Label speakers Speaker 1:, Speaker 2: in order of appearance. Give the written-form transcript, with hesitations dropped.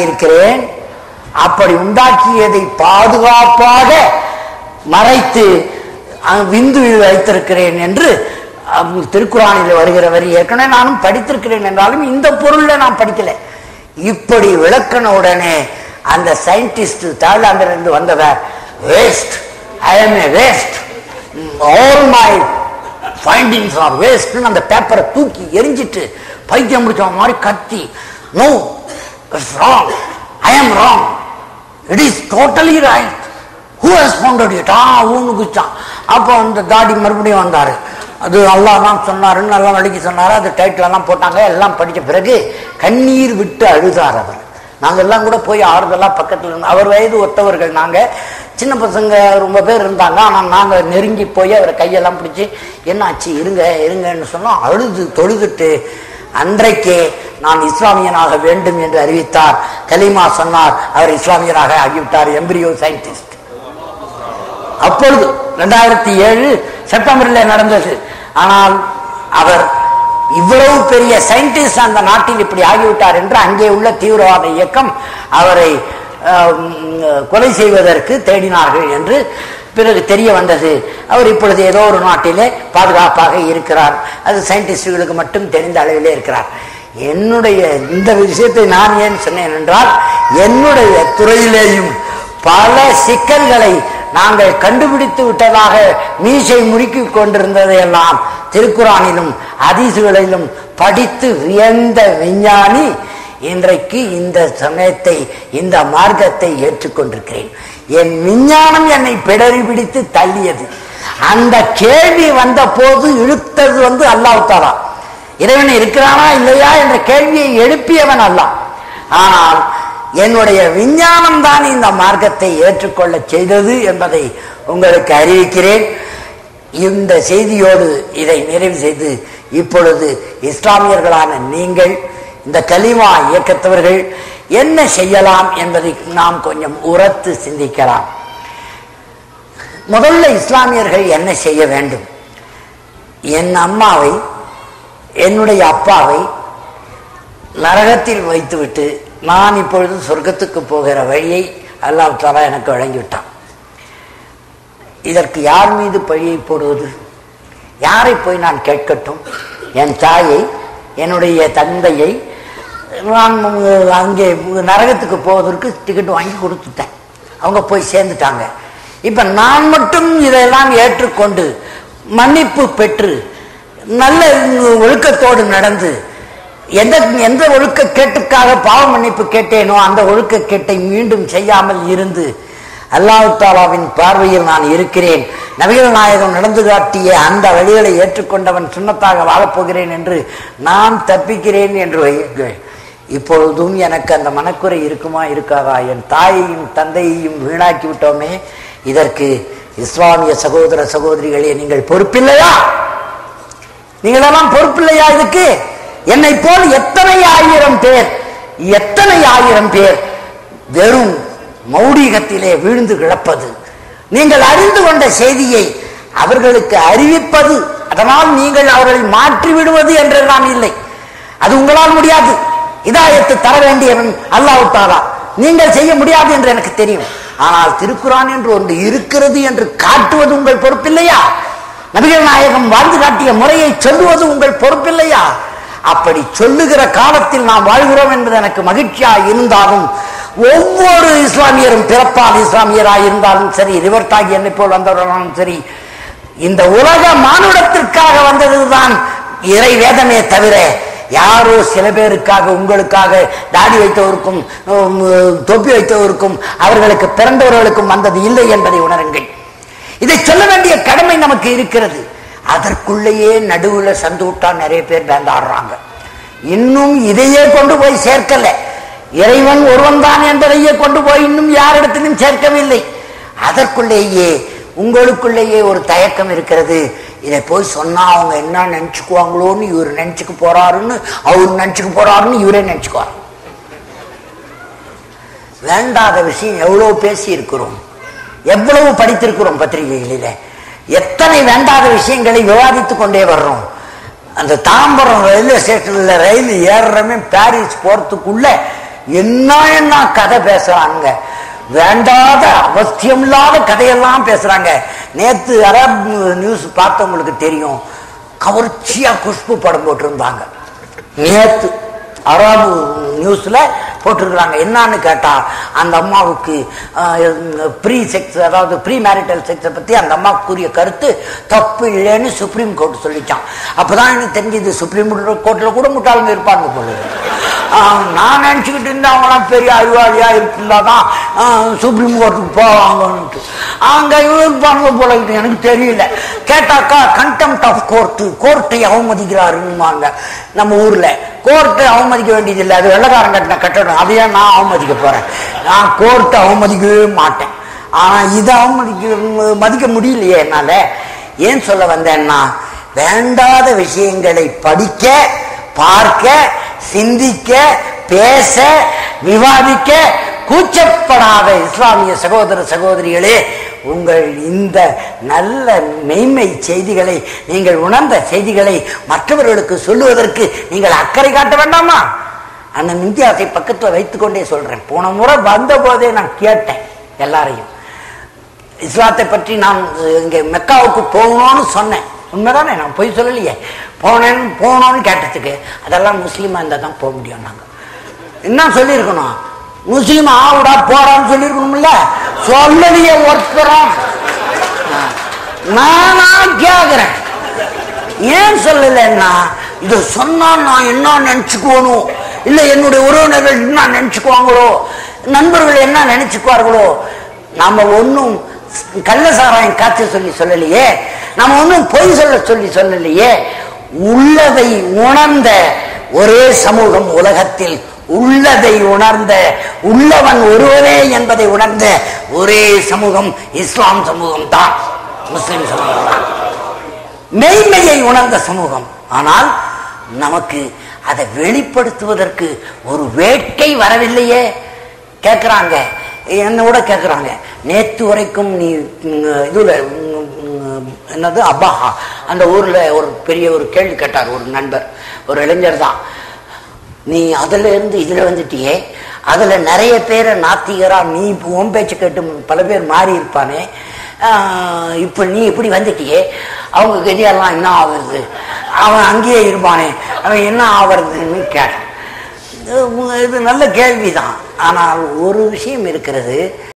Speaker 1: இருக்கிறேன். அப்படி உண்டாக்கியதை பாதுகாப்பாக மறைத்து விந்துவில் வைத்திருக்கிறேன் என்று திருக்குறானில் வருகிற வரி ஏற்கனவே நானும் படித்திருக்கிறேன் என்றாலும் இந்த பொருள்ல நான் படிக்கல. இப்படி விளக்கின உடனே அந்த சயின்டிஸ்ட் தாய்லாந்திலிருந்து வந்தவர், waste, I am a waste, all my findings are waste, அந்த பேப்பரை தூக்கி எரிஞ்சிட்டு பைத்தியம் முடிச்ச மாதிரி கத்தி, no it's wrong, I am wrong, it is totally right, who has founded it, ஊன்னு குச்சான். அப்போ அந்த தாடி மறுபடியும் வந்தாரு, அது அல்லாஹ் தான் சொன்னாருன்னு நல்லா நடிக்க சொன்னாரு. அது டைட்டில் எல்லாம் போட்டாங்க. எல்லாம் படித்த பிறகு கண்ணீர் விட்டு அழுதார் அவர். நாங்கள் எல்லாம் கூட போய் ஆறுதலாக பக்கத்தில் இருந்தோம். அவர் வயது ஒத்தவர்கள், நாங்கள் சின்ன பசங்க ரொம்ப பேர் இருந்தாங்க. ஆனால் நாங்கள் நெருங்கி போய் அவரை கையெல்லாம் பிடிச்சி என்னாச்சு இருங்க இருங்கன்னு சொன்னோம். அழுது தொழுதுட்டு அன்றைக்கே நான் இஸ்லாமியனாக வேண்டும் என்று அறிவித்தார். கலிமா சொன்னார், அவர் இஸ்லாமியராக ஆகிவிட்டார். Embryo scientist. அப்பொழுது 2007 செப்டம்பரில் நடந்தது. ஆனால் அவர் இவ்வளவு பெரிய சயின்டிஸ்ட் அந்த நாட்டில் இப்படி ஆகிவிட்டார் என்று அங்கே உள்ள தீவிரவாத இயக்கம் அவரை கொலை செய்வதற்கு தேடினார்கள் என்று பிறகு தெரிய வந்தது. அவர் இப்பொழுது ஏதோ ஒரு நாட்டிலே பாதுகாப்பாக இருக்கிறார். அது சயின்டிஸ்டுகளுக்கு மட்டும் தெரிந்த அளவிலே இருக்கிறார். என்னுடைய இந்த விஷயத்தை நான் ஏன் சொன்னேன் என்றால், என்னுடைய துறையிலேயும் பல சிக்கல்களை நாங்கள் கண்டுபிடித்து விட்டதாக மீசை முறுக்கி கொண்டிருந்ததையெல்லாம் திருக்குறானிலும் ஹதீசுகளிலும் படித்து வியந்த விஞ்ஞானி இன்றைக்கு இந்த சமயத்தை, இந்த மார்க்கத்தை ஏற்றுக்கொண்டிருக்கிறேன். என் விஞ்ஞானம் என்னை பிடரி பிடித்து தள்ளியது. அந்த கேள்வி வந்த போது இழுத்தது அல்லாஹ் தஆலா. இறைவன் இருக்கிறானா இல்லையா என்ற கேள்வியை எழுப்பியவன் அல்லாஹ். ஆனால் என்னுடைய விஞ்ஞானம் தான் இந்த மார்க்கத்தை ஏற்றுக்கொள்ள செய்தது என்பதை உங்களுக்கு அறிவிக்கிறேன். இந்த செய்தியோடு இதை நிறைவு செய்து, இப்பொழுது இஸ்லாமியர்களான நீங்கள், இந்த கலிமா இயக்கத்தவர்கள் என்ன செய்யலாம் என்பதை நாம் கொஞ்சம் உரத்து சிந்திக்கலாம். முதல்ல இஸ்லாமியர்கள் என்ன செய்ய வேண்டும்? என் அம்மாவை, என்னுடைய அப்பாவை நரகத்தில் வைத்துவிட்டு நான் இப்பொழுது சொர்க்கத்துக்கு போகிற வழியை அல்லாஹ் தஆலா எனக்கு வழங்கிவிட்டான். இதற்கு யார் மீது பழியை போடுவது? யாரை போய் நான் கேட்கட்டும்? என் தாயை, என்னுடைய தந்தையை நான் அங்கே நரகத்துக்கு போவதற்கு டிக்கெட் வாங்கி கொடுத்துட்டேன். அவங்க போய் சேர்ந்துட்டாங்க. இப்ப நான் மட்டும் இதெல்லாம் ஏற்றுக்கொண்டு மன்னிப்பு பெற்று நல்ல ஒழுக்கத்தோடு நடந்து, எந்த ஒழுக்கக்கேட்டுக்காக பாவ மன்னிப்பு கேட்டேனோ அந்த ஒழுக்கக்கேட்டை மீண்டும் செய்யாமல் இருந்து அல்லாஹ் தஆலாவின் பார்வையில் நான் இருக்கிறேன், நபிகள் நாயகம் நடந்து காட்டிய அந்த வழிகளை ஏற்றுக்கொண்டவன் சுன்னத்தாக வாழப்போகிறேன் என்று நான் தப்பிக்கிறேன் என்று வையுங்கள். இப்பொழுதும் எனக்கு அந்த மனக்குறை இருக்குமா இருக்காதா? என் தாயையும் தந்தையையும் வீணாக்கி விட்டோமே, இதற்கு இஸ்லாமிய சகோதர சகோதரிகளே நீங்கள் பொறுப்பில்லையா? நீங்களெல்லாம் பொறுப்பில்லையா இதுக்கு? என்னை போல் எத்தனை ஆயிரம் பேர் வெறும் மௌடிகத்திலே வீழ்ந்து கிடப்பது, நீங்கள் அறிந்து கொண்ட செய்தியை அவர்களுக்கு அறிவிப்பது, அதனால் நீங்கள் அவர்களை மாற்றி விடுவது என்றெல்லாம் இல்லை. அது உங்களால் முடியாது. ஹிதாயத்து தர வேண்டியவன் அல்லாஹ் தஆலா. நீங்கள் செய்ய முடியாது என்று எனக்கு தெரியும். ஆனால் திருக்குரான் என்று ஒன்று இருக்கிறது என்று காட்டுவது உங்கள் பொறுப்பில்லையா? நபிகள் நாயகம் வாழ்ந்து காட்டிய முறையை சொல்லுவது உங்கள் பொறுப்பில்லையா? அப்படி சொல்லுகிற காலத்தில் நாம் வாழ்கிறோம் என்பது எனக்கு மகிழ்ச்சியாக இருந்தாலும், ஒவ்வொரு இஸ்லாமியரும் பிறப்பால் இஸ்லாமியராக இருந்தாலும் சரி, ரிவர்ட்டாகி என்னை போல் வந்தவர்களும் சரி, இந்த உலக மானுடத்திற்காக வந்ததுதான் இறை வேதமே தவிர யாரோ சில பேருக்காக, உங்களுக்காக, தாடி வைத்தவருக்கும் தொப்பி வைத்தவருக்கும் அவர்களுக்கு பிறந்தவர்களுக்கும் வந்தது இல்லை என்பதை உணருங்கள். இதை சொல்ல வேண்டிய கடமை நமக்கு இருக்கிறது. அதற்குள்ளேயே நடுவுல சந்து விட்டா நிறைய பேர் பேந்தாடுறாங்க. இன்னும் இதையே கொண்டு போய் சேர்க்கல. இறைவன் ஒருவன் தான் என்பதையே கொண்டு போய் இன்னும் யாரிடத்திலும் சேர்க்கவில்லை. அதற்குள்ளேயே உங்களுக்குள்ளேயே ஒரு தயக்கம் இருக்கிறது. இதை போய் சொன்னா அவங்க என்ன நினைச்சுக்குவாங்களோன்னு இவர் நினைச்சுக்க போறாருன்னு, அவர் நினைச்சுக்க போறாருன்னு இவரே நினைச்சுக்குவார். வேண்டாத விஷயம் எவ்வளவு பேசி இருக்கிறோம், எவ்வளவு படித்திருக்கிறோம் பத்திரிகைகளில. எத்தனை வேண்டாத விஷயங்களை விவாதித்துக் கொண்டே வர்றோம். அந்த தாம்பரம் ரயில்வே ஸ்டேஷன்ல ரயில் ஏறுறமே பாரிஸ் போறதுக்குள்ள என்ன என்ன கதை பேசுறாங்க, வேண்டாத அவசியம் இல்லாத கதையெல்லாம் பேசுறாங்க. நேத்து அரப் நியூஸ் பார்த்தவங்களுக்கு தெரியும், கவர்ச்சியா குஷ்பு படம் போட்டிருந்தாங்க. நேத்து அரபு நியூஸ்ல போட்டிருக்கிறாங்க. என்னன்னு கேட்டா, அந்த அம்மாவுக்கு ப்ரீ செக்ஸ், அதாவது ப்ரீ மேரிட்டல் செக்ஸை பத்தி அந்த அம்மா கூறிய கருத்து தப்பு இல்லைன்னு சுப்ரீம் கோர்ட் சொல்லிட்டான். அப்பதான் எனக்கு தெரிஞ்சது சுப்ரீம் கோர்ட்ல கூட முட்டாளுங்க இருப்பாங்க போல. நான் நினைச்சுக்கிட்டு இருந்தேன் அவங்களாம் பெரிய அறிவாளியா இருந்தாதான் சுப்ரீம் கோர்ட்டுக்கு போவாங்கன்ட்டு. அங்க இருப்பாங்க போல, எனக்கு தெரியல. கேட்டாக்கா கண்டெம்ட் ஆஃப் கோர்ட், கோர்ட்டை அவமதிக்கிறாருன்னு நம்ம ஊர்ல. கோர்ட்டை அவமதிக்க வேண்டியதில்லை, அது வெள்ளக்காரன் கட்டின கட்டடம், அதையே நான் அவமதிக்க போறேன். நான் கோர்ட்டை அவமதிக்கவே மாட்டேன். ஆனா இதை மதிக்க முடியலையே என்னால. ஏன் சொல்ல வந்தேன்னா, வேண்டாத விஷயங்களை படிக்க, பார்க்க, சிந்திக்க, பேச, விவாதிக்க கூச்சப்படாத இஸ்லாமிய சகோதர சகோதரிகளே, உங்கள் இந்த நல்ல மெய்மை செய்திகளை, நீங்கள் உணர்ந்த செய்திகளை மற்றவர்களுக்கு சொல்லுவதற்கு நீங்கள் அக்கறை காட்ட வேண்டாமா? அந்த இந்தியாவை பக்கத்தில் வைத்துக் கொண்டே சொல்றேன். போன முறை வந்த போதே நான் கேட்டேன் எல்லாரையும், இஸ்லாத்தை பற்றி நான் இங்க மெக்காவுக்கு போகணும்னு சொன்னேன். உண்மைதானே, நான் போய் சொல்லலையே. போனோன்னு கேட்டதுக்கு, அதெல்லாம் முஸ்லீமா இருந்தா தான் போக முடியும். நாங்க என்ன சொல்லியிருக்கணும், முஸ்லீம் ஆவுடா போறான்னு சொல்லியிருக்கணும்ல. சொல்லலையே ஒருத்தரும். நானா கேக்குறேன், ஏன் சொல்லலைன்னா, இத சொன்னா நான் என்ன நினைச்சுக்கணும், இல்ல என்னுடைய உறவினர்கள் என்ன நினைச்சுக்குவாங்களோ, நண்பர்கள் என்ன நினைச்சுக்குவார்களோ. நாம ஒன்னும் கள்ளசாராயம் காய்ச்ச சொல்லலையே, நம்ம ஒன்னும் பொய் சொல்லலையே. உள்ளதை உணர்ந்த ஒரே சமூகம் உலகத்தில், உள்ளதை உணர்ந்த, உள்ளவன் ஒருவனே என்பதை உணர்ந்த ஒரே சமூகம் இஸ்லாம் சமூகம் தான், முஸ்லிம் சமூகம் தான். மெய்மையை உணர்ந்த சமூகம். ஆனால் நமக்கு அதை வெளிப்படுத்துவதற்கு ஒரு வேட்கை வரவில்லையே. கேட்கிறாங்க, என்னோட கேட்கிறாங்க, நேற்று வரைக்கும் நீ இதுல என்னது அப்பாஹா அந்த ஊர்ல ஒரு பெரிய ஒரு கேள்வி கேட்டார் ஒரு நண்பர், ஒரு இளைஞர் தான். நீ அதுல இருந்து இதுல வந்துட்டியே, அதுல நிறைய பேரை நாத்திகரா நீ உன் பேச்சு கேட்டு பல பேர் மாறி இருப்பானே, இப்ப நீ இப்படி வந்துட்டியே, அவங்க கதியெல்லாம் என்ன ஆகுறது, அவன் அங்கேயே இருப்பானே, அவன் என்ன ஆவறதுன்னு கேட்டான். இது நல்ல கேள்விதான். ஆனால் ஒரு விஷயம் இருக்கிறது,